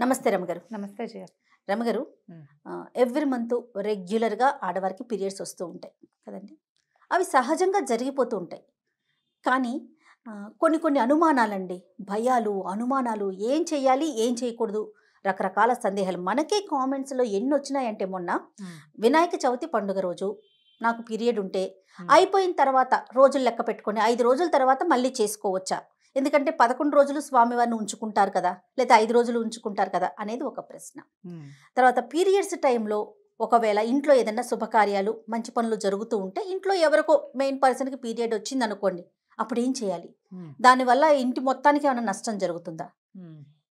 నమస్తే రమగారు. నమస్తే జయ. రమగారు, every month రెగ్యులర్గా ఆడవారికి పీరియడ్స్ వస్తూ ఉంటాయి కదండి. అవి సహజంగా జరిగిపోతూ ఉంటాయి. కానీ కొన్ని కొన్ని అనుమానాలండి, భయాలు, అనుమానాలు, ఏం చేయాలి ఏం చేయకూడదు, రకరకాల సందేహాలు మనకే కామెంట్స్లో ఎన్ని వచ్చినాయంటే, మొన్న వినాయక చవితి పండుగ రోజు నాకు పీరియడ్ ఉంటే అయిపోయిన తర్వాత రోజులు లెక్క పెట్టుకొని 5 రోజుల తర్వాత మళ్ళీ చేసుకోవచ్చా? ఎందుకంటే 11 రోజులు స్వామివారిని ఉంచుకుంటారు కదా, లేదా 5 రోజులు ఉంచుకుంటారు కదా అనేది ఒక ప్రశ్న. తర్వాత పీరియడ్స్ టైంలో ఒకవేళ ఇంట్లో ఏదైనా శుభకార్యాలు, మంచి పనులు జరుగుతూ ఉంటే, ఇంట్లో ఎవరికో మెయిన్ పర్సన్కి పీరియడ్ వచ్చింది అనుకోండి, అప్పుడు ఏం చేయాలి? దానివల్ల ఇంటి మొత్తానికి ఏమైనా నష్టం జరుగుతుందా?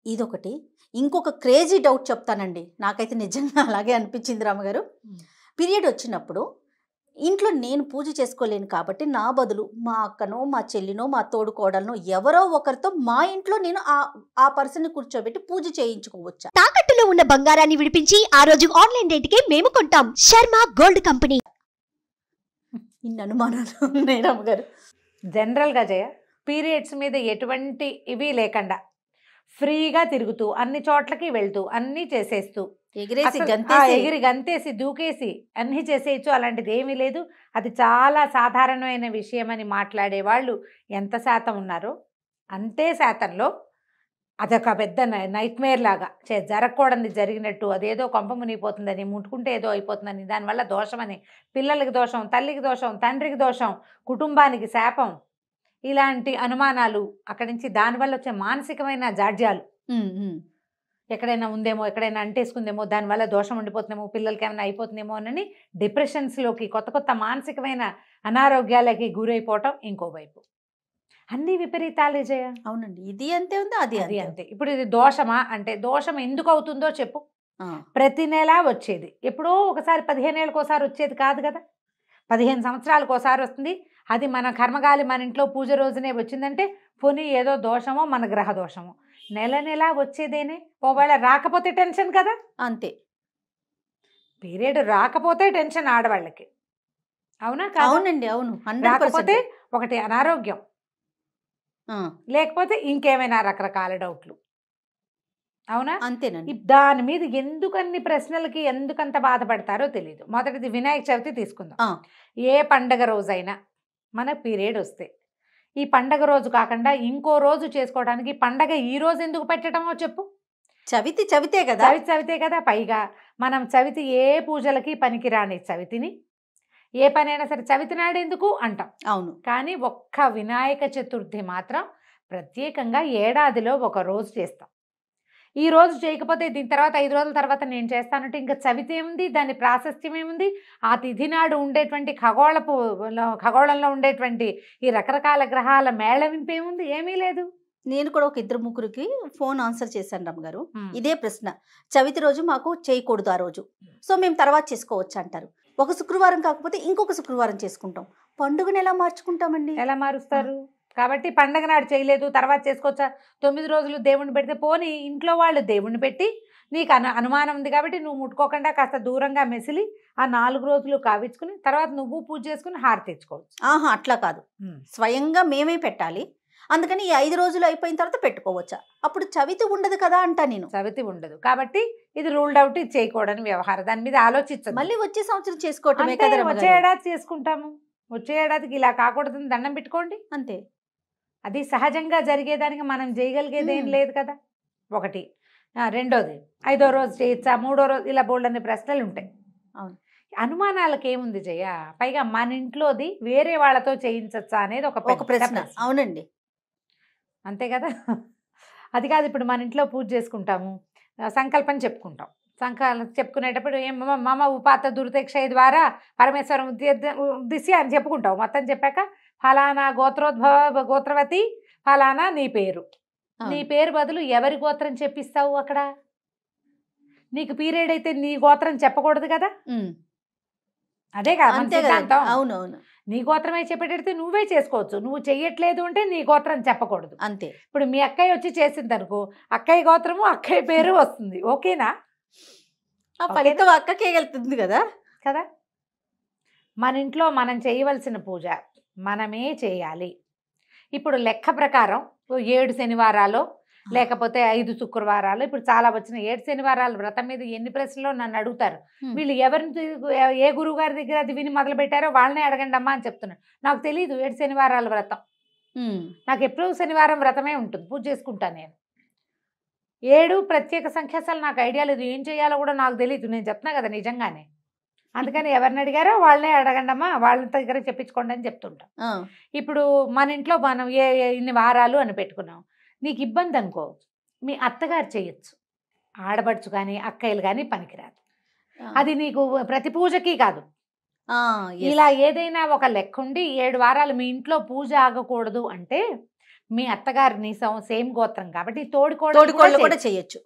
ఇదొకటి. ఇంకొక క్రేజీ డౌట్ చెప్తానండి, నాకైతే నిజంగా అలాగే అనిపించింది రామగారు. పీరియడ్ వచ్చినప్పుడు ఇంట్లో నేను పూజ చేసుకోలేను కాబట్టి, నా బదులు మా అక్కనో, మా చెల్లినో, మా తోడు కోడలనో ఎవరో ఒకరితో మా ఇంట్లో నేను ఆ పర్సన్ని కూర్చోబెట్టి పూజ చేయించుకోవచ్చా? తాకట్టులో ఉన్న బంగారాన్ని విడిపించి ఆ రోజు ఆన్లైన్ రేటుకే మేము కొంటాం. Sharma gold company. ఇన్ని అనుమానాలు ఉన్నాయి రామగారు. జనరల్గా జయ, పీరియడ్స్ మీద ఎటువంటి ఇవి లేకుండా ఫ్రీగా తిరుగుతూ అన్ని చోట్లకి వెళ్తూ అన్నీ చేసేస్తూ ఎగిరి గంతేసి దూకేసి అన్నీ చేసేయచ్చు, అలాంటిది ఏమీ లేదు. అది చాలా సాధారణమైన విషయం అని మాట్లాడే వాళ్ళు ఎంత శాతం ఉన్నారో, అంతే శాతంలో అదొక పెద్ద నైట్మేర్ లాగా జరగకూడదు జరిగినట్టు, అదేదో కొంప మునిగిపోతుందని, ముట్టుకుంటే ఏదో అయిపోతుందని, దానివల్ల దోషమని, పిల్లలకి దోషం, తల్లికి దోషం, తండ్రికి దోషం, కుటుంబానికి శాపం, ఇలాంటి అనుమానాలు, అక్కడి నుంచి దానివల్ల వచ్చే మానసికమైన జాడ్యాలు, ఎక్కడైనా ఉందేమో, ఎక్కడైనా అంటేసుకుందేమో, దానివల్ల దోషం ఉండిపోతుందేమో, పిల్లలకి ఏమైనా అయిపోతుందేమో అని డిప్రెషన్స్లోకి, కొత్త కొత్త మానసికమైన అనారోగ్యాలకి గురైపోవటం ఇంకో వైపు. అన్ని విపరీతాలే జయ. అవునండి, ఇది అంతే ఉంది, అది అది అంతే. ఇప్పుడు ఇది దోషమా అంటే, దోషం ఎందుకు అవుతుందో చెప్పు. ప్రతి నెల వచ్చేది, ఎప్పుడో ఒకసారి 15 ఏళ్ళకి ఒకసారి వచ్చేది కాదు కదా, 15 సంవత్సరాలకు ఒకసారి వస్తుంది. అది మన కర్మగాలి మన ఇంట్లో పూజ రోజునే వచ్చిందంటే పోనీ ఏదో దోషమో మన గ్రహ దోషమో. నెల నెల వచ్చేదేనే, ఒకవేళ రాకపోతే టెన్షన్ కదా. అంతే, పీరియడ్ రాకపోతే టెన్షన్ ఆడవాళ్ళకి, అవునా? అవునండి, అవును. రాకపోతే ఒకటి అనారోగ్యం, లేకపోతే ఇంకేమైనా రకరకాల డౌట్లు, అవునా? అంతేనండి. దాని మీద ఎందుకన్ని ప్రశ్నలకి ఎందుకంత బాధపడతారో తెలియదు. మొదటిది వినాయక చవితి తీసుకుందాం. ఏ పండగ రోజైనా మన పీరియడ్ వస్తే ఈ పండగ రోజు కాకుండా ఇంకో రోజు చేసుకోవడానికి పండగ ఈ రోజు ఎందుకు పెట్టడమో చెప్పు. చవితే కదా, చవితే కదా. పైగా మనం చవితి ఏ పూజలకి పనికిరాని చవితిని ఏ పనైనా సరే చవితి నాడు ఎందుకు అంటాం. అవును. కానీ ఒక్క వినాయక చతుర్థి మాత్రం ప్రత్యేకంగా ఏడాదిలో ఒక రోజు చేస్తాం. ఈ రోజు చేయకపోతే దీని తర్వాత 5 రోజుల తర్వాత నేను చేస్తానంటే ఇంకా చవితి ఏముంది, దాని ప్రాశస్త్యం ఏముంది, ఆ తిథి నాడు ఉండేటువంటి ఖగోళంలో ఉండేటువంటి ఈ రకరకాల గ్రహాల మేళవింపేముంది, ఏమీ లేదు. నేను కూడా ఒక 2-3కి ఫోన్ ఆన్సర్ చేశాను రమ్మగారు, ఇదే ప్రశ్న. చవితి రోజు మాకు చేయకూడదు ఆ రోజు, సో మేము తర్వాత చేసుకోవచ్చు అంటారు. ఒక శుక్రవారం కాకపోతే ఇంకొక శుక్రవారం చేసుకుంటాం. పండుగను ఎలా మార్చుకుంటామండి? ఎలా మారుస్తారు? కాబట్టి పండగ నాడు చేయలేదు తర్వాత చేసుకోవచ్చా? 9 రోజులు దేవుణ్ణి పెడితే పోనీ ఇంట్లో వాళ్ళు దేవుణ్ణి పెట్టి నీకు అనుమానం ఉంది కాబట్టి నువ్వు ముట్టుకోకుండా కాస్త దూరంగా మెసిలి ఆ 4 రోజులు కావించుకుని తర్వాత నువ్వు పూజ చేసుకుని హారతి తెచ్చుకోవచ్చు. అట్లా కాదు, స్వయంగా మేమే పెట్టాలి. అందుకని ఈ 5 రోజులు అయిపోయిన తర్వాత పెట్టుకోవచ్చా? అప్పుడు చవితి ఉండదు కదా అంటా నేను. చవితి ఉండదు కాబట్టి ఇది రూల్డ్ అవుట్, ఇది చేయకూడని వ్యవహారం. దాని మీద ఆలోచించదు. మళ్ళీ వచ్చే సంవత్సరం చేసుకోవటమే కదా. వచ్చే ఏడాది చేసుకుంటాము, వచ్చే ఏడాదికి ఇలా కాకూడదని దండం పెట్టుకోండి, అంతే. అది సహజంగా జరిగేదానికి మనం చేయగలిగేది ఏం లేదు కదా. ఒకటి. రెండోది, 5వ రోజు చేయొచ్చా, 3వ రోజు, ఇలా బోల్డన్ని ప్రశ్నలు ఉంటాయి. అవును. అనుమానాలకు ఏముంది జయ, పైగా మన ఇంట్లోది వేరే వాళ్ళతో చేయించచ్చా అనేది ఒక ప్రశ్న. అవునండి, అంతే కదా. అది కాదు, ఇప్పుడు మన ఇంట్లో పూజ చేసుకుంటాము, సంకల్పం చెప్పుకుంటాం. చెప్పుకునేటప్పుడు మమ ఉపాత దుర్తక్షయ ద్వారా పరమేశ్వరం ఉద్దేశ్య అని చెప్పుకుంటావు. మొత్తం చెప్పాక ఫలానా గోత్రవతి ఫలానా నీ పేరు, నీ పేరు బదులు ఎవరి గోత్రం చెప్పిస్తావు అక్కడ? నీకు పీరియడ్ అయితే నీ గోత్రం చెప్పకూడదు కదా. అదే కదా. అవునవును, నీ గోత్రమే చెప్పేటైతే నువ్వే చేసుకోవచ్చు. నువ్వు చెయ్యట్లేదు అంటే నీ గోత్రం చెప్పకూడదు, అంతే. ఇప్పుడు మీ అక్కయ్య వచ్చి చేసింది అనుకో, అక్కయ్య గోత్రము అక్కయ్య పేరు వస్తుంది, ఓకేనా? ఆ ఫలితం అక్కకే వెళ్తుంది కదా. కదా, మన ఇంట్లో మనం చేయవలసిన పూజ మనమే చేయాలి. ఇప్పుడు లెక్క ప్రకారం 7 శనివారాలు లేకపోతే 5 శుక్రవారాలు. ఇప్పుడు చాలా వచ్చిన 7 శనివారాల వ్రతం మీద ఎన్ని ప్రశ్నలో నన్ను అడుగుతారు. వీళ్ళు ఏ గురువు గారి దగ్గర అది విని మొదలు పెట్టారో వాళ్ళనే అడగండి అమ్మా అని చెప్తున్నాను. నాకు తెలియదు 7 శనివారాల వ్రతం. నాకు ఎప్పుడూ శనివారం వ్రతమే ఉంటుంది, పూజ చేసుకుంటాను నేను. 7 ప్రత్యేక సంఖ్య, అసలు నాకు ఐడియా లేదు, ఏం చేయాలో కూడా నాకు తెలియదు. నేను చెప్తున్నా కదా నిజంగానే. అందుకని ఎవరిని అడిగారో వాళ్ళనే అడగండమ్మా, వాళ్ళ దగ్గర చెప్పించుకోండి అని చెప్తుంటాం. ఇప్పుడు మన ఇంట్లో మనం ఇన్ని వారాలు అని పెట్టుకున్నాం. నీకు ఇబ్బంది అనుకో, మీ అత్తగారు చేయొచ్చు, ఆడబడుచు కానీ అక్కయ్యలు కానీ పనికిరాదు. అది నీకు ప్రతి పూజకి కాదు. ఇలా ఏదైనా ఒక లెక్క ఉండి 7 వారాలు మీ ఇంట్లో పూజ ఆగకూడదు అంటే మీ అత్తగారు నీ సేమ్ గోత్రం కాబట్టి తోడికోడలు కూడా చేయొచ్చు.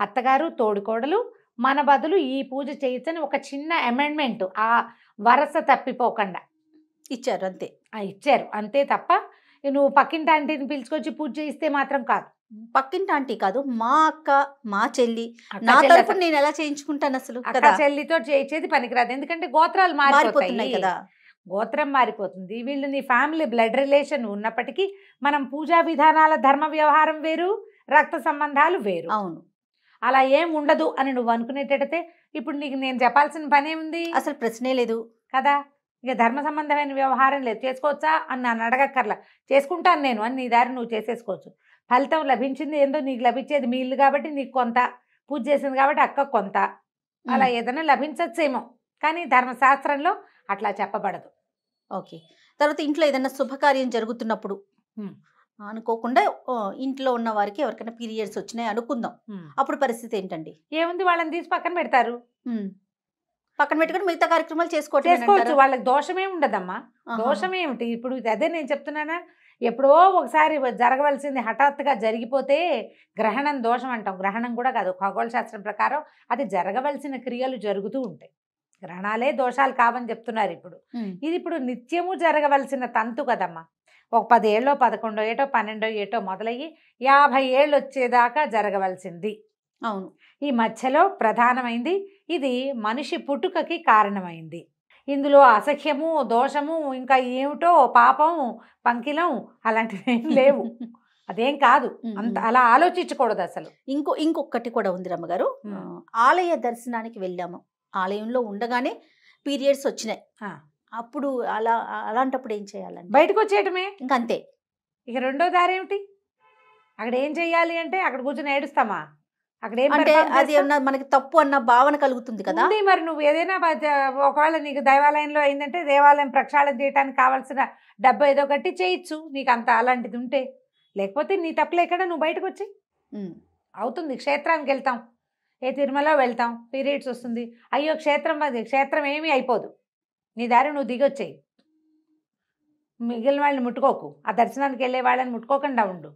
అత్తగారు తోడికోడలు మన బదులు ఈ పూజ చేయొచ్చని ఒక చిన్న అమెండ్మెంట్, ఆ వరస తప్పిపోకుండా ఇచ్చారు అంతే. ఇచ్చారు అంతే తప్ప నువ్వు పక్కింటి ఆంటీని పిలుచుకొచ్చి పూజ చేయిస్తే మాత్రం కాదు. పక్కింటి ఆంటీ కాదు, మా అక్క, మా చెల్లి, నా తరపున నేను ఎలా చేయించుకుంటాను అసలు? అక్క చెల్లితో చేయించేది పనికిరాదు, ఎందుకంటే గోత్రాలు మారిపోతున్నాయి కదా. గోత్రం మారిపోతుంది. వీళ్ళు నీ ఫ్యామిలీ బ్లడ్ రిలేషన్ ఉన్నప్పటికీ మనం పూజా విధానాల ధర్మ వ్యవహారం వేరు, రక్త సంబంధాలు వేరు. అవును, అలా ఏం ఉండదు అని నువ్వు అనుకునేటట్టయితే ఇప్పుడు నీకు నేను చెప్పాల్సిన పని ఏముంది? అసలు ప్రశ్నే లేదు కదా. ఇక ధర్మ సంబంధమైన వ్యవహారం లేదు. చేసుకోవచ్చా అని నన్ను అడగక్కర్లా, చేసుకుంటాను నేను అని నీ దారి నువ్వు చేసేసుకోవచ్చు. ఫలితం లభించింది ఏందో నీకు లభించేది మీ ఇల్లు కాబట్టి నీకు కొంత, పూజ చేసింది కాబట్టి అక్క కొంత, అలా ఏదైనా లభించచ్చేమో, కానీ ధర్మశాస్త్రంలో అట్లా చెప్పబడదు. ఓకే. తర్వాత ఇంట్లో ఏదైనా శుభకార్యం జరుగుతున్నప్పుడు అనుకోకుండా ఇంట్లో ఉన్న వారికి ఎవరికైనా పీరియడ్స్ వచ్చినాయి అనుకుందాం, అప్పుడు పరిస్థితి ఏంటండి? ఏముంది, వాళ్ళని తీసి పక్కన పెడతారు. పక్కన పెట్టుకుని మిగతా కార్యక్రమాలు చేసుకోవచ్చు. వాళ్ళకి దోషమే ఉండదమ్మా. దోషం ఏమిటి? ఇప్పుడు అదే నేను చెప్తున్నానా, ఎప్పుడో ఒకసారి జరగవలసింది హఠాత్తుగా జరిగిపోతే గ్రహణం దోషం అంటాం. గ్రహణం కూడా కాదు, ఖగోళ శాస్త్రం ప్రకారం అది జరగవలసిన క్రియలు జరుగుతూ ఉంటాయి. గ్రహణాలే దోషాలు కావని చెప్తున్నారు. ఇది ఇప్పుడు నిత్యము జరగవలసిన తంతు కదమ్మా. ఒక 10 ఏళ్ళో 11 ఏటో 12 ఏటో మొదలయ్యి 50 ఏళ్ళు వచ్చేదాకా జరగవలసింది. అవును, ఈ మధ్యలో ప్రధానమైంది ఇది మనిషి పుట్టుకకి కారణమైంది. ఇందులో అసఖ్యము, దోషము, ఇంకా ఏమిటో పాపం, పంకిలం అలాంటివి ఏం లేవు. అదేం కాదు, అంత అలా ఆలోచించకూడదు అసలు. ఇంకొకటి కూడా ఉంది రమ్మగారు. ఆలయ దర్శనానికి వెళ్ళాము, ఆలయంలో ఉండగానే పీరియడ్స్ వచ్చినాయి, అప్పుడు అలాంటప్పుడు ఏం చేయాలండి? బయటకు వచ్చేయటమే ఇంకంతే. ఇక రెండో దారి ఏమిటి? అక్కడ ఏం చెయ్యాలి అంటే అక్కడ కూర్చొని ఏడుస్తామా? అక్కడ అంటే అది మనకి తప్పు అన్న భావన కలుగుతుంది కదా. మరి నువ్వు ఏదైనా ఒకవేళ నీకు దేవాలయంలో అయిందంటే దేవాలయం ప్రక్షాళన చేయడానికి కావాల్సిన డబ్బు ఏదో కట్టి చేయొచ్చు, నీకు అంత అలాంటిది ఉంటే. లేకపోతే నీ తప్పు లేకుండా నువ్వు బయటకు వచ్చి అవుతుంది. క్షేత్రానికి వెళ్తాం, తిరుమల వెళ్తాం, పీరియడ్స్ వస్తుంది, అయ్యో క్షేత్రం ఏమీ అయిపోదు, నీ దారి నువ్వు దిగొచ్చేయి. మిగిలిన వాళ్ళని ముట్టుకోకు, ఆ దర్శనానికి వెళ్ళే వాళ్ళని ముట్టుకోకుండా ఉండు.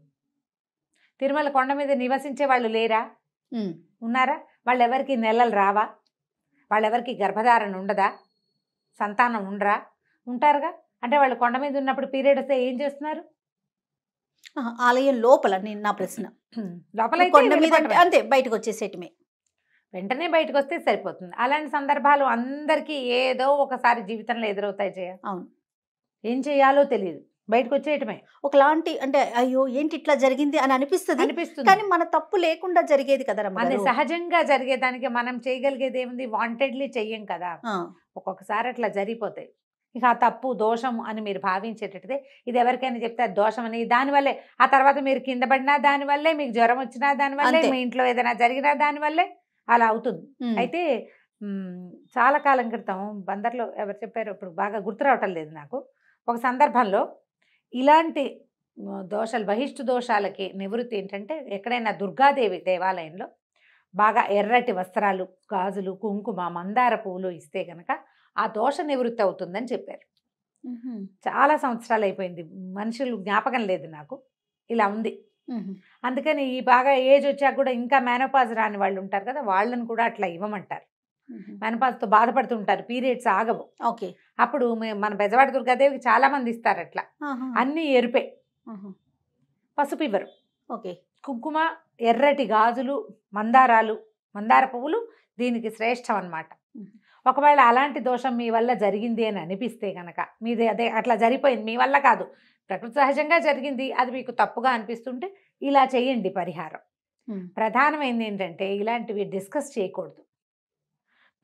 తిరుమల కొండ మీద నివసించే వాళ్ళు లేరా? ఉన్నారా? వాళ్ళెవరికి నెలలు రావా? వాళ్ళెవరికి గర్భధారణ ఉండదా? సంతానం ఉండరా? ఉంటారుగా. అంటే వాళ్ళు కొండ మీద ఉన్నప్పుడు పీరియడ్ వస్తే ఏం చేస్తున్నారు? ఆలయం లోపల. నా ప్రశ్న, లోపల అంతే, బయటకు వచ్చేసేటమే, వెంటనే బయటకు వస్తే సరిపోతుంది. అలాంటి సందర్భాలు అందరికీ ఏదో ఒకసారి జీవితంలో ఎదురవుతాయి జయ. అవును, ఏం చేయాలో తెలియదు, బయటకు వచ్చేయటమే. ఒకలాంటి అంటే అయ్యో ఏంటి ఇట్లా జరిగింది అని అనిపిస్తుంది, కానీ మన తప్పు లేకుండా జరిగేది కదా. మన సహజంగా జరిగేదానికి మనం చేయగలిగేది ఏముంది? వాంటెడ్లీ చెయ్యం కదా, ఒక్కొక్కసారి అట్లా జరిగిపోతాయి. ఇక ఆ తప్పు దోషం అని మీరు భావించేటట్టే ఇది ఎవరికైనా చెప్తే అది దోషం అని, దానివల్లే ఆ తర్వాత మీరు కింద పడినా దానివల్లే, మీకు జ్వరం వచ్చినా దానివల్లే, మీ ఇంట్లో ఏదైనా జరిగినా దానివల్లే అలా అవుతుంది. అయితే చాలా కాలం క్రితం బందర్లో ఎవరు చెప్పారో ఇప్పుడు బాగా గుర్తు రావటం లేదు నాకు, ఒక సందర్భంలో ఇలాంటి దోషాలు, బహిష్టు దోషాలకి నివృత్తి ఏంటంటే ఎక్కడైనా దుర్గాదేవి దేవాలయంలో బాగా ఎర్రటి వస్త్రాలు, గాజులు, కుంకుమ, మందార పువ్వులు ఇస్తే కనుక ఆ దోష నివృత్తి అవుతుందని చెప్పారు. చాలా సంవత్సరాలు అయిపోయింది, మనుషులు జ్ఞాపకం లేదు నాకు, ఇలా ఉంది. అందుకని ఈ బాగా ఏజ్ వచ్చాక కూడా ఇంకా మెనోపాజ్ రాని వాళ్ళు ఉంటారు కదా, వాళ్ళని కూడా అట్లా ఇవ్వమంటారు. మెనోపాజ్తో బాధపడుతుంటారు, పీరియడ్స్ ఆగవు. ఓకే, అప్పుడు మన బెజవాడ దుర్గాదేవికి చాలా మంది ఇస్తారు అట్లా, అన్నీ ఎరుపే, పసుపు ఇవ్వరు. ఓకే, కుంకుమ, ఎర్రటి గాజులు, మందార పువ్వులు దీనికి శ్రేష్టం అన్నమాట. ఒకవేళ అలాంటి దోషం మీ వల్ల జరిగింది అని అనిపిస్తే కనుక, మీది అదే అట్లా జరిగిపోయింది, మీ వల్ల కాదు, ప్రకృతి సహజంగా జరిగింది, అది మీకు తప్పుగా అనిపిస్తుంటే ఇలా చేయండి పరిహారం. ప్రధానమైనది ఏంటంటే ఇలాంటివి డిస్కస్ చేయకూడదు,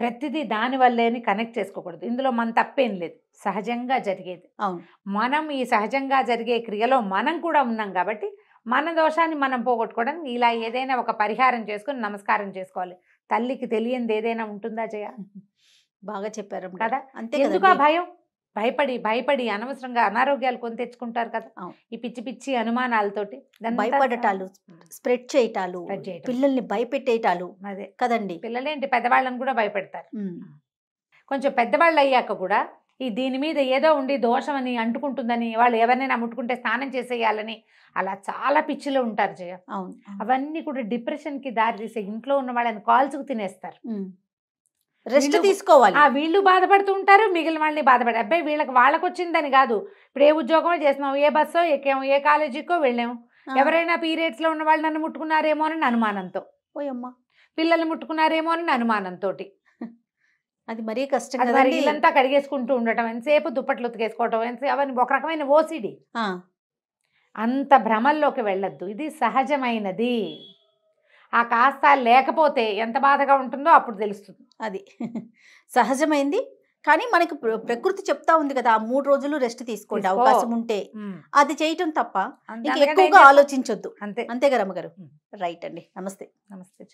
ప్రతిదీ దానివల్లే అని కనెక్ట్ చేసుకోకూడదు. ఇందులో మన తప్పేం లేదు, సహజంగా జరిగేది. అవును. మనం ఈ సహజంగా జరిగే క్రియలో మనం కూడా ఉన్నాం కాబట్టి మన దోషాన్ని మనం పోగొట్టుకోవడానికి ఇలా ఏదైనా ఒక పరిహారం చేసుకుని నమస్కారం చేసుకోవాలి. తల్లికి తెలియంది ఏదైనా ఉంటుందా జయ? బాగా చెప్పారు కదా. అంతే. ఎందుకు ఆ భయం? భయపడి అనవసరంగా అనారోగ్యాలు కొని తెచ్చుకుంటారు కదా ఈ పిచ్చి పిచ్చి అనుమానాలతోటి. భయపడటాలు, స్ప్రెడ్ చేయటాలు, పిల్లల్ని భయపెట్టేటాలు అదే కదండి. పిల్లలేంటి పెద్దవాళ్ళని కూడా భయపెడతారు. కొంచెం పెద్దవాళ్ళు అయ్యాక కూడా ఈ దీని మీద ఏదో ఉండి దోషం అని అంటుకుంటుందని, వాళ్ళు ఎవరినైనా ముట్టుకుంటే స్నానం చేసేయాలని అలా చాలా పిచ్చిలో ఉంటారు జయ. అవును. అవన్నీ కూడా డిప్రెషన్కి దారి తీసే, ఇంట్లో ఉన్న వాళ్ళని కాల్చుకు తినేస్తారు. రెస్ట్ తీసుకోవాలి. వీళ్ళు బాధపడుతూ ఉంటారు, మిగిలిన వాళ్ళని బాధపడారు. అబ్బాయి వాళ్ళకి వచ్చిందని కాదు, ఇప్పుడు ఏ ఉద్యోగమో చేస్తున్నాం, ఏ బస్సో ఎక్కాము, ఏ కాలేజీకో వెళ్ళాము, ఎవరైనా పీరియడ్స్లో ఉన్న వాళ్ళు నన్ను ముట్టుకున్నారేమో అని అనుమానంతో, ఓయమ్మ పిల్లల్ని ముట్టుకున్నారేమో అని అనుమానంతో, అది మరీ కష్టం. ఇల్లంతా కడిగేసుకుంటూ ఉండటం, ఎంతసేపు దుప్పట్లు ఉతికేసుకోవటం, ఎంతసేపు అవన్నీ ఒక రకమైన ఓసిడి. అంత భ్రమల్లోకి వెళ్ళొద్దు, ఇది సహజమైనది. ఆ కాస్త లేకపోతే ఎంత బాధగా ఉంటుందో అప్పుడు తెలుస్తుంది. అది సహజమైంది. కానీ మనకి ప్రకృతి చెప్తా ఉంది కదా, 3 రోజులు రెస్ట్ తీసుకోండి అవకాశం ఉంటే, అది చేయటం తప్ప ఎక్కువగా ఆలోచించొద్దు. అంతే కదా అమ్మగారు? రైట్ అండి. నమస్తే. నమస్తే.